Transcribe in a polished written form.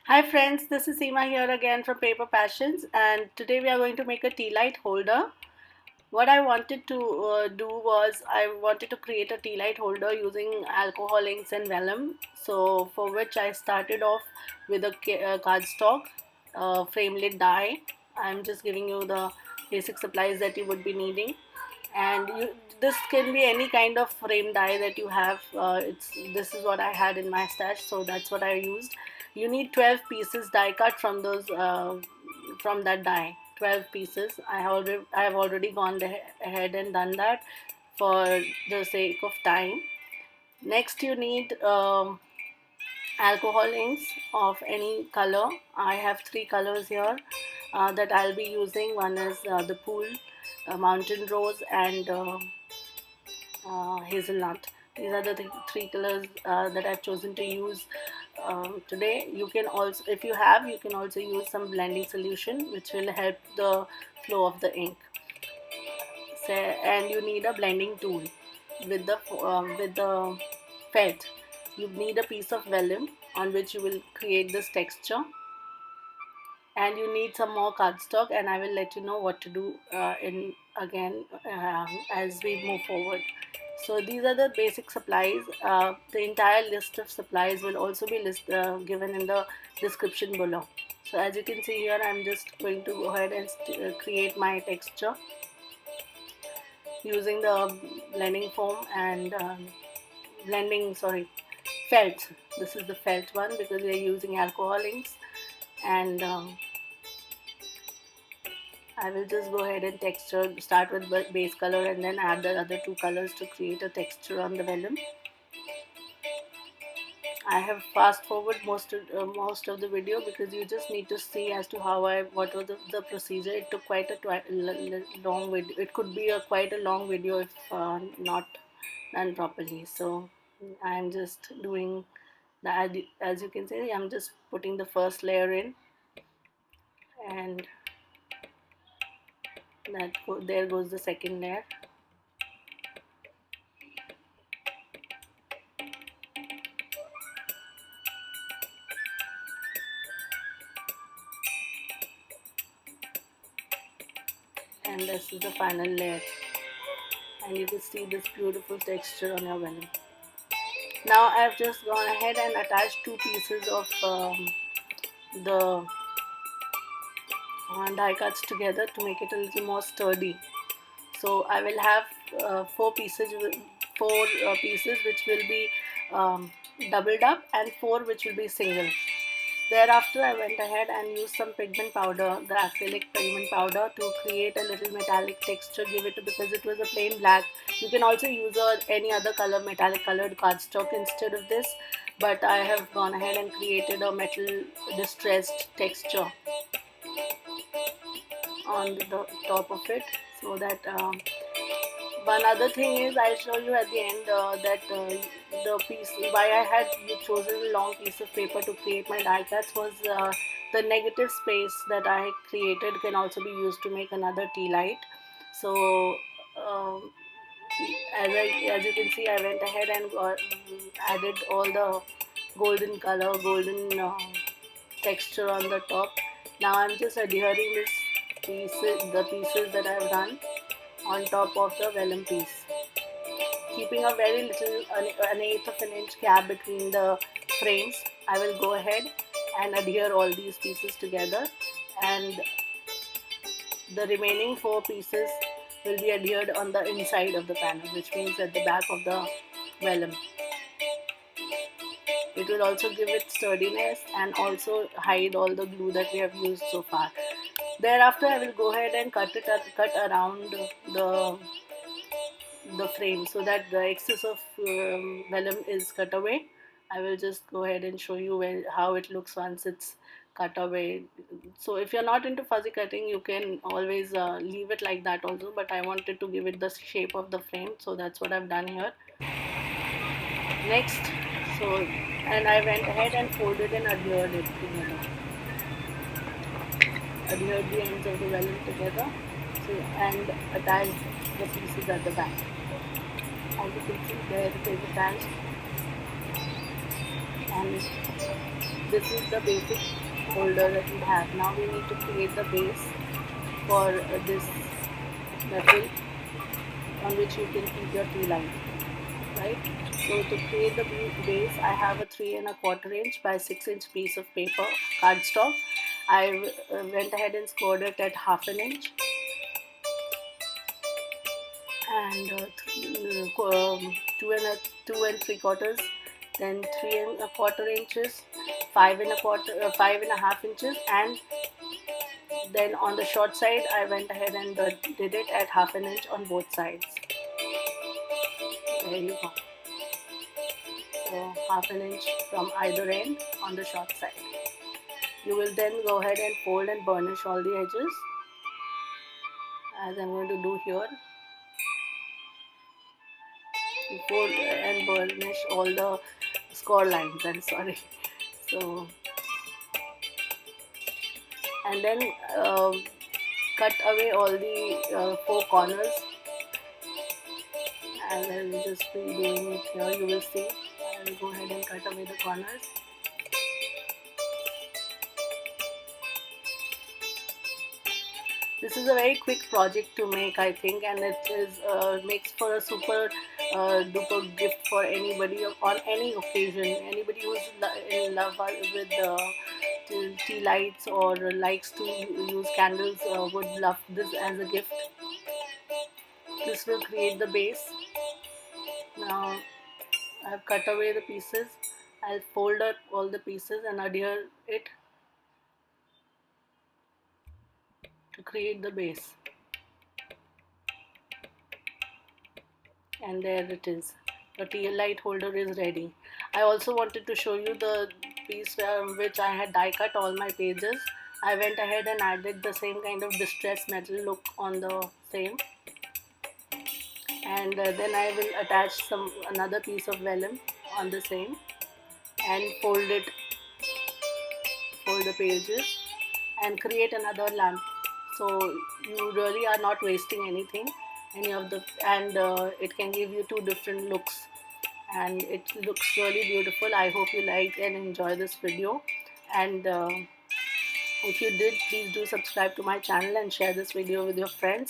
Hi friends, this is Seema here again from Paper Passions, and today we are going to make a tea light holder. What I wanted to do was I wanted to create a tea light holder using alcohol inks and vellum. So for which I started off with a cardstock frame lit die. I'm just giving you the basic supplies that you would be needing, and this can be any kind of frame die that you have. This is what I had in my stash, so that's what I used. You need 12 pieces die cut from those from that die. 12 pieces. I have already gone ahead and done that for the sake of time. Next, you need alcohol inks of any color. I have three colors here that I'll be using. One is the pool, mountain rose, and hazelnut. These are the three colors that I've chosen to use today. You can also, if you have, you can also use some blending solution which will help the flow of the ink. So, and you need a blending tool with the felt. You need a piece of vellum on which you will create this texture, and you need some more cardstock, and I will let you know what to do in again as we move forward. So these are the basic supplies. The entire list of supplies will also be given in the description below. So as you can see here, I'm just going to go ahead and create my texture using the blending foam and felt. This is the felt one because we are using alcohol inks, and I will just go ahead and start with base color and then add the other two colors to create a texture on the vellum. I have fast forward most of the video because you just need to see as to what was the procedure. It took quite a long video. It could be quite a long video if not done properly. So I'm just doing that. As you can see, I'm just putting the first layer in, and there goes the second layer. And this is the final layer, and you can see this beautiful texture on your vellum. Now I've just gone ahead and attached two pieces of the die cuts together to make it a little more sturdy. So I will have four pieces which will be doubled up, and four which will be single. Thereafter, I went ahead and used some pigment powder, the acrylic pigment powder, to create a little metallic texture. Because it was a plain black. You can also use any other color, metallic colored cardstock instead of this. But I have gone ahead and created a metal distressed texture on the top of it, so that one other thing is I'll show you at the end that the piece why I had chosen a long piece of paper to create my die cuts was the negative space that I created can also be used to make another tea light. So um, as you can see, I went ahead and added all the golden texture on the top. Now I'm just adhering the pieces that I've done on top of the vellum piece, keeping a very little, an eighth of an inch gap between the frames. I will go ahead and adhere all these pieces together, and the remaining four pieces will be adhered on the inside of the panel, which means at the back of the vellum. It will also give it sturdiness and also hide all the glue that we have used so far. Thereafter, I will go ahead and cut around the frame so that the excess of vellum is cut away. I will just go ahead and show you how it looks once it's cut away. So if you're not into fuzzy cutting, you can always leave it like that also, but I wanted to give it the shape of the frame, so that's what I've done here. Next, and I went ahead and folded and adhered it together. Adhered the ends of the vellum together, and attached the pieces at the back. As you can see, there it is attached, and this is the basic holder that we have. Now we need to create the base for this metal on which you can keep your tea light, right? So to create the base, I have a 3¼ inch by 6-inch piece of paper, cardstock. I went ahead and scored it at 1/2 inch, and 2 and 3/4, then 3¼ inches, 5½ inches, and then on the short side I went ahead and did it at 1/2 inch on both sides. There you go. So 1/2 inch from either end on the short side. You will then go ahead and fold and burnish all the edges, as I'm going to do here. Fold and burnish all the score lines, I'm sorry. So, and then cut away all the 4 corners, and I'll just be doing it here. You will see. I'll go ahead and cut away the corners. This is a very quick project to make, I think, and it is makes for a super duper gift for anybody on any occasion. Anybody who's in love with tea lights or likes to use candles would love this as a gift. This will create the base. Now I've cut away the pieces. I'll fold up all the pieces and adhere it to create the base. And there it is. The tea light holder is ready. I also wanted to show you the piece which I had die cut all my pages. I went ahead and added the same kind of distressed metal look on the same, and then I will attach another piece of vellum on the same and fold the pages and create another lamp. So you really are not wasting anything, and it can give you 2 different looks, and it looks really beautiful. I hope you like and enjoy this video, and if you did, please do subscribe to my channel and share this video with your friends.